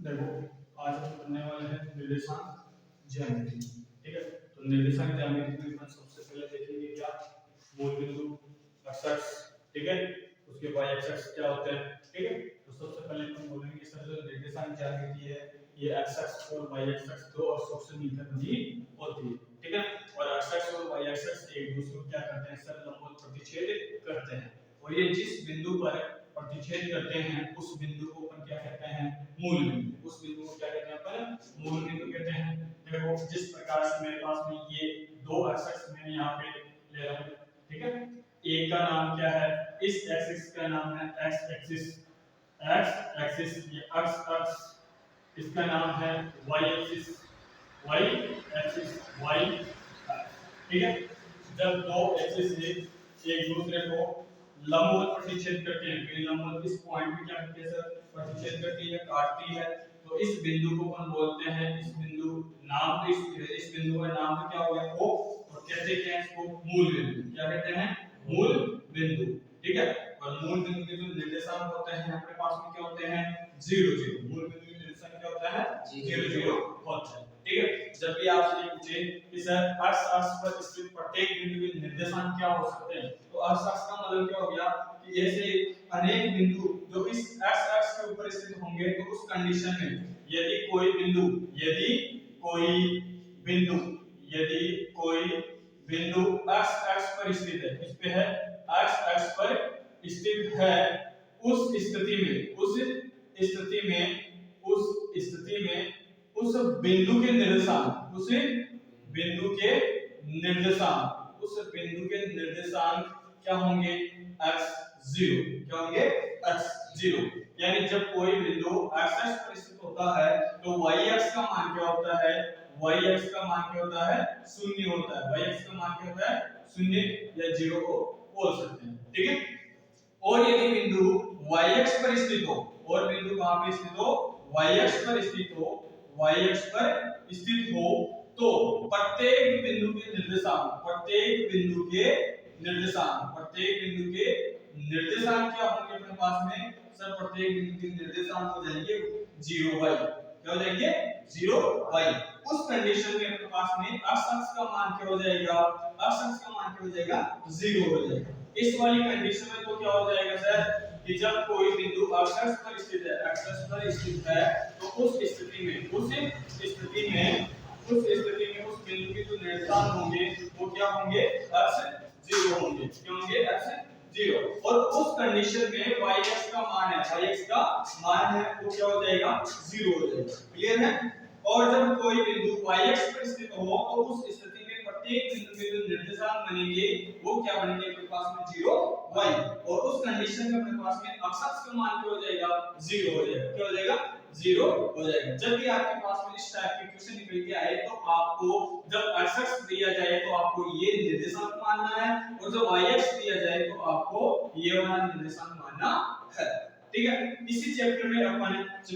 देखो आज हम करने वाले हैं निर्देशांक ज्यामिति। ठीक है, तो निर्देशांक ज्यामिति में अपन सबसे पहले देखेंगे क्या मूल बिंदु एक्स, ठीक है, उसके वाई एक्स क्या होते हैं। ठीक है, तो सबसे पहले हम बोलेंगे सर जो निर्देशांक ज्यामिति है ये एक्स और वाई एक्स दो अक्षों से मिलकर बनी होती है। ठीक है, और एक्स और वाई एक्स एक दूसरे को क्या करते हैं सर लंबवत प्रतिच्छेद करते हैं, और ये जिस बिंदु पर प्रतिच्छेद करते हैं उस बिंदु को अपन क्या कहते हैं मूल बिंदु। उस बिंदु को क्या कहते हैं अपन मूल बिंदु कहते हैं। देखो जिस प्रकार से मेरे पास में ये दो एक्सिस मैंने यहाँ पे ले रहा हूँ, ठीक है, एक का नाम क्या है, इस एक्सिस का नाम है एक्स एक्सिस, ये एक्स एक्स, इसका नाम है वाई एक्सिस, वाई, ठीक है। जब दो एक्सिस एक दूसरे को लंबवत प्रतिच्छेद करते हैं तो लंबवत इस पॉइंट पे क्या करती है सर प्रतिच्छेद करती है, काटती है, तो इस बिंदु को अपन बोलते हैं, इस बिंदु नाम इस बिंदु का नाम तो क्या हो गया ओ, और कहते हैं इसको मूल बिंदु। क्या कहते हैं मूल बिंदु, ठीक है। और मूल बिंदु के जो निर्देशांक होते हैं अपने पास में क्या होते हैं 0 0। मूल बिंदु के निर्देशांक क्या होता है 0 0 होता है। ठीक है, जब भी आपसे ये पूछे कि सर x अक्ष पर स्थित प्रत्येक बिंदु के निर्देशांक क्या हो सकते हैं, तो x अक्ष का मतलब क्या हो गया कि ऐसे अनेक बिंदु जो इस x अक्ष के ऊपर स्थित होंगे, तो उस कंडीशन में यदि कोई बिंदु x अक्ष पर स्थित है, इस पे है x अक्ष पर स्थित है, उस स्थिति में उस बिंदु के निर्देशांक क्या होंगे x0, क्या होंगे x0। यानी जब कोई बिंदु x अक्ष पर स्थित होता है तो y अक्ष का मान क्या होता है, शून्य होता है। y अक्ष का मान क्या होता है शून्य या 0 को बोल सकते हैं। ठीक है, और यदि बिंदु y अक्ष पर स्थित हो, और बिंदु कहां पे स्थित हो y अक्ष पर स्थित हो, तो प्रत्येक बिंदु के निर्देशांक क्या होंगे अपने पास में सर, प्रत्येक बिंदु के निर्देशांक हो जाएंगे 0y। क्या हो जाएंगे 0y। उस कंडीशन में अपने पास में x अक्ष का मान क्या हो जाएगा 0 हो जाएगा। इस वाली कंडीशन में तो क्या हो जाएगा सर कि जब कोई बिंदु x अक्ष पर स्थित है तो उस स्थिति में उस बिंदु के जो निर्देशांक होंगे वो क्या होंगे x0 होंगे। क्या होंगे x0। और उस कंडीशन में y अक्ष का मान है वो क्या हो जाएगा 0 हो जाएगा। क्लियर है। और जब कोई बिंदु y अक्ष पर स्थित हो तो उस स्थिति में प्रत्येक बिंदु के जो निर्देशांक बनेंगे वो क्या बनेंगे अपने पास में 0y। और उस कंडीशन में अपने पास में x अक्ष का मान क्या हो जाएगा 0 हो जाएगा। क्या हो जाएगा 0 हो जाएगा। जब भी आपके पास में इस टाइप के क्वेश्चन निकल के आए तो आपको जब x अक्ष दिया जाए तो आपको ये निर्देशांक मानना है, और जब y अक्ष दिया जाए तो आपको ये वाला निर्देशांक मानना है। ठीक है, इसी चैप्टर में अपन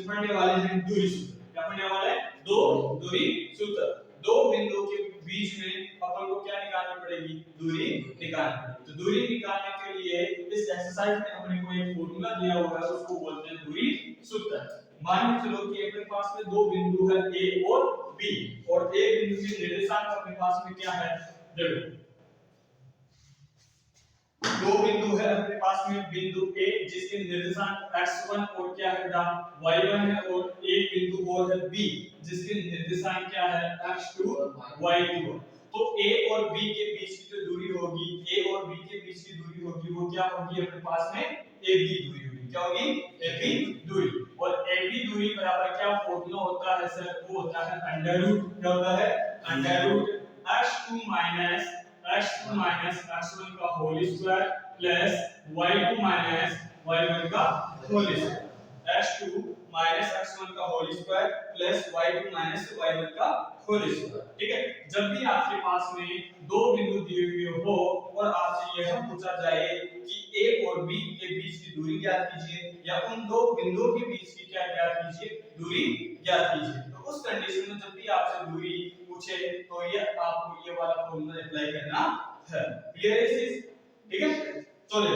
पढ़ने वाले हैं दूरी सूत्र। क्या पढ़ने वाले हैं दूरी सूत्र। दो बिंदुओं के बीच में अपन को क्या निकालनी पड़ेगी दूरी निकालनी पड़ेगी। तो दूरी निकालने के लिए इस एक्सरसाइज में अपने को एक फॉर्मूला दिया हुआ है, उसको बोलते हैं दूरी सूत्र। मान के चलो कि अपने पास में दो बिंदु है A और B, और A बिंदु के निर्देशांक अपने पास में क्या है, देखो दो बिंदु है अपने पास में, बिंदु A जिसके निर्देशांक x1 और क्या है बेटा y1 है, और एक बिंदु और है B जिसके निर्देशांक क्या है x2 y2। तो A और B के बीच की जो दूरी होगी, वो क्या होगी अपने पास में AB दूरी होगी। क्या होगी AB दूरी। और AB दूरी बराबर क्या फॉर्मूला होता है सर, वो होता है अंडर रूट। क्या होता है under root x2 minus x1 का whole square plus y2 minus y1 का whole square. x2 minus x1 का whole square plus y2 minus y1 का होल स्क्वायर। ठीक है, जब भी आपके पास में दो बिंदु दिए हुए हो और आपसे यह पूछा जाए कि A और B के बीच की दूरी ज्ञात कीजिए, या उन दो बिंदुओं के बीच की क्या ज्ञात कीजिए दूरी ज्ञात कीजिए, तो उस कंडीशन में जब भी आपसे दूरी पूछे तो ये आपको ये वाला फॉर्मूला अप्लाई करना है। क्लियर है इस चीज। ठीक है, चलो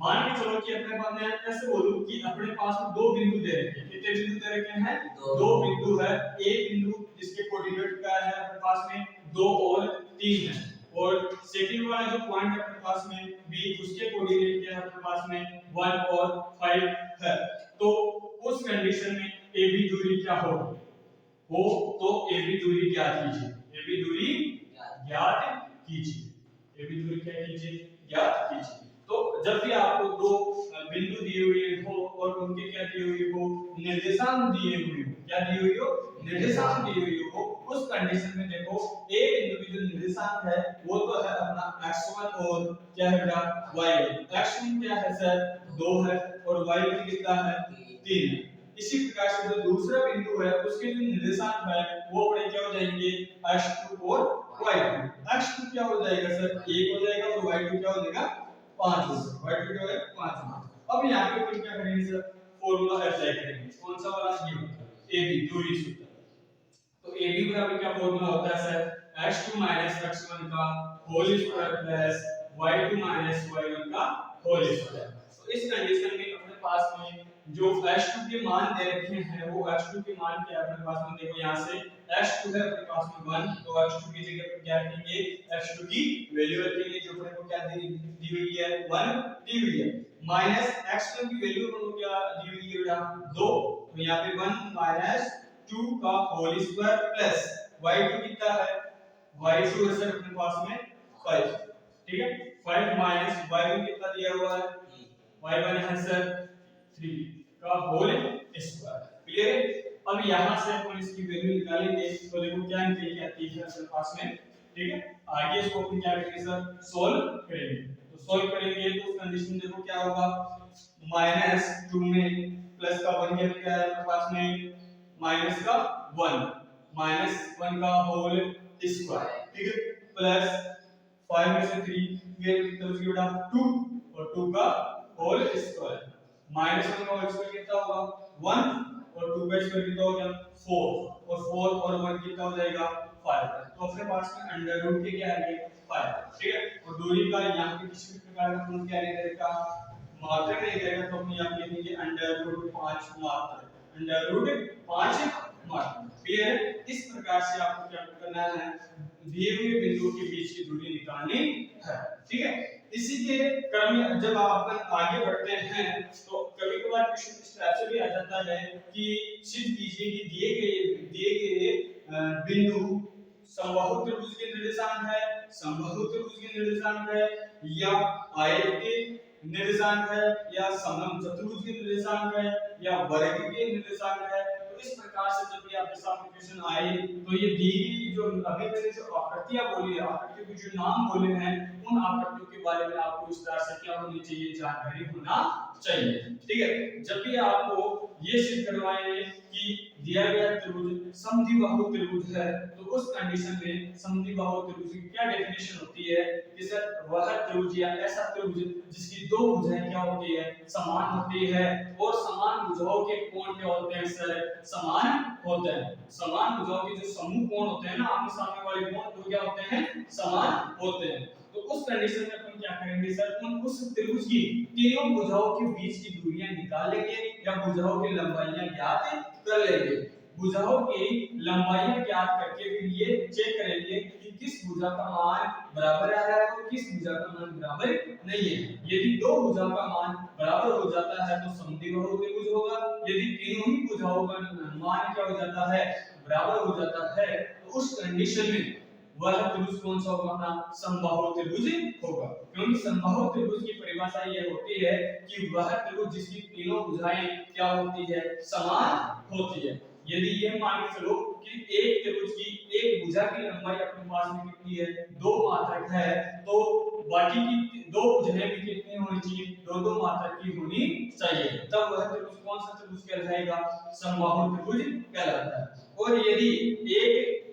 मान के चलो कि अपने पास, मैं ऐसे बोलूं कि अपने पास में दो बिंदु दे रखे हैं। कितने बिंदु दे रखे हैं? दो बिंदु है। ए बिंदु जिसके कोऑर्डिनेट क्या है अपने पास में 2 और 3 है, और सेकंड वाला जो पॉइंट है अपने पास में बी, उसके कोऑर्डिनेट क्या है अपने पास में 1 और 5 है। तो उस कंडीशन में ए बी दूरी क्या होगी? हो तो ए बी दूरी ज्ञात कीजिए। ए बी दूरी ज्ञात कीजिए। ए बी दूरी क्या कीजिए? ज्ञात कीजिए। तो जब भी आपको दो बिंदु दिए हुए हो और उनके क्या दिए हुए हो? निर्देशांक दिए हुए हो। क्या दिए हुए हो? निर्देशांक दिए हुए हो। उस कंडीशन में देखो ए बिंदु की जो निर्देशांक है वो तो है अपना x1 और क्या है बेटा? y1। x1 क्या है सर? 2 है और y1 कितना है? 3 है। इसी प्रकार से जो दूसरा बिंदु है उसके जो निर्देशांक है वो अपने क्या हो जाएंगे? x2 और y2। x2 क्या हो जाएगा सर? 1 हो जाएगा और y2 क्या हो जाएगा? 5 हो जाएगा। y2 क्या है? 5 हो। अब यहाँ पे फिर क्या करेंगे सर? फॉर्मूला अप्लाई करेंगे। कौन सा वाला? ये ab दूरी सूत्र। तो ab बराबर क्या फॉर्मूला होता है सर? x2 x1 का whole square plus y2 y1 का होल स्क्वायर। तो इस कंडीशन में अपने पास में जो x2 के मान दे रखे हैं वो x2 के मान क्या है अपने पास में? देखो यहाँ से x2 है अपने पास में 1, तो x2 की जगह पर क्या रखेंगे? x2 की वैल्यू रखेंगे जो अपने को क्या दी हुई है? 1 दी हुई है। माइनस x1 की वैल्यू अपने को क्या दी हुई है बेटा? 2, तो यहाँ पे 1 माइनस 2 का होल स्क्वायर प्लस y2 कितना है? y2 है सर अपने पास में 5, ठीक है। 5 माइनस y1 कितना दिया हुआ है? y1 है सर 3 का होल स्क्वायर। क्लियर है? अब यहां से अपन इसकी वैल्यू निकालेंगे तो देखो क्या निकल के आती है अपने पास में, ठीक है। आगे इसको अपन क्या करेंगे सर? सोल्व करेंगे। तो सोल्व करेंगे तो उस कंडीशन में देखो क्या होगा? -2 में प्लस का 1 क्या है अपने पास में? माइनस का 1, -1 का होल स्क्वायर, ठीक है, प्लस 5 में से 3 ये कितना हो गया? 2 और 2 का होल स्क्वायर। -1 का होल स्क्वायर कितना होगा? 1 और 2 का स्क्वायर कितना हो गया? 4 और 4 और 1 कितना हो जाएगा? 5। तो अपने पास में अंडर रूट के क्या आएंगे? 5, ठीक है। और दूरी का यहाँ पे किसी भी प्रकार का कोण क्या नहीं रहेगा? मात्रक नहीं रहेगा, तो अपने यहाँ पे लिखेंगे अंडर रूट 5 मात्रक। अंडर रूट 5 मात्रक। क्लियर है? इस प्रकार से आपको क्या करना है? दिए हुए बिंदुओं के बीच की दूरी निकालनी है, ठीक है। इसी के क्रम में जब आप आगे बढ़ते हैं तो कभी कभार क्वेश्चन इस तरह से भी आ जाता है कि सिद्ध कीजिए कि दिए गए बिंदु समबाहु त्रिभुज के निर्देशांक है, समबाहु त्रिभुज के निर्देशांक है, या आयत के निर्देशांक है, या समलंब चतुर्भुज के निर्देशांक है, या वर्ग के निर्देशांक है। तो इस प्रकार से जब भी आपके सामने क्वेश्चन आए तो ये दी जो अभी मैंने जो आकृतियां बोली है, आकृतियों के जो नाम बोले हैं, उन आकृतियों के बारे में आपको इस तरह से क्या होनी चाहिए? जानकारी होना चाहिए, ठीक है। जब भी आपको ये सिद्ध करवाएं कि दिया गया त्रिभुज समद्विबाहु त्रिभुज है तो उस कंडीशन में समद्विबाहु त्रिभुज की क्या डेफिनेशन होती है कि सर वह त्रिभुज या ऐसा त्रिभुज जिसकी दो भुजाएं क्या होती है? समान होती है, और समान भुजाओं के कोण क्या होते हैं सर? समान होते हैं। समान भुजाओं के जो समूह कोण होते हैं ना, आमने सामने वाले कोण, वो क्या होते हैं? समान होते हैं। तो उस कंडीशन में अपन क्या करेंगे सर? उस त्रिभुज की तीनों भुजाओं के बीच की दूरियां निकालेंगे या भुजाओं की लंबाइयां ज्ञात कर लेंगे। भुजाओं की लंबाइयां ज्ञात करके फिर ये चेक करेंगे कि किस भुजा का मान बराबर आ रहा है और किस भुजा का मान बराबर नहीं है। यदि दो भुजा का मान बराबर हो जाता है तो समद्विबाहु त्रिभुज होगा। यदि तीनों ही भुजाओं का मान क्या हो जाता है? बराबर हो जाता है, तो उस कंडीशन में वह त्रिभुज कौन सा होगा? अपना समबाहु त्रिभुज होगा। क्योंकि समबाहु त्रिभुज की परिभाषा ये होती है कि वह त्रिभुज जिसकी तीनों भुजाएं क्या होती है? समान होती है। यदि ये मान के चलो कि एक त्रिभुज की एक भुजा की लंबाई अपने पास में कितनी है? 2 मात्रक है, तो बाकी की दो भुजाएं भी कितनी होनी चाहिए? 2 मात्रक की होनी चाहिए। तब वह त्रिभुज कौन सा त्रिभुज कहलाएगा? समबाहु त्रिभुज कहलाता है। और यदि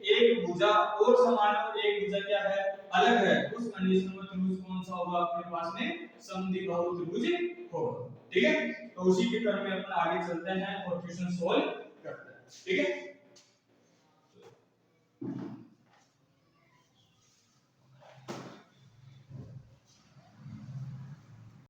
एक भुजा और समान है और एक भुजा क्या है? अलग है, उस कंडीशन में त्रिभुज कौन सा होगा अपने पास में? समद्विबाहु त्रिभुज होगा, ठीक है। तो उसी के क्रम में अपन आगे चलते हैं और क्वेश्चन सॉल्व करते हैं, ठीक है।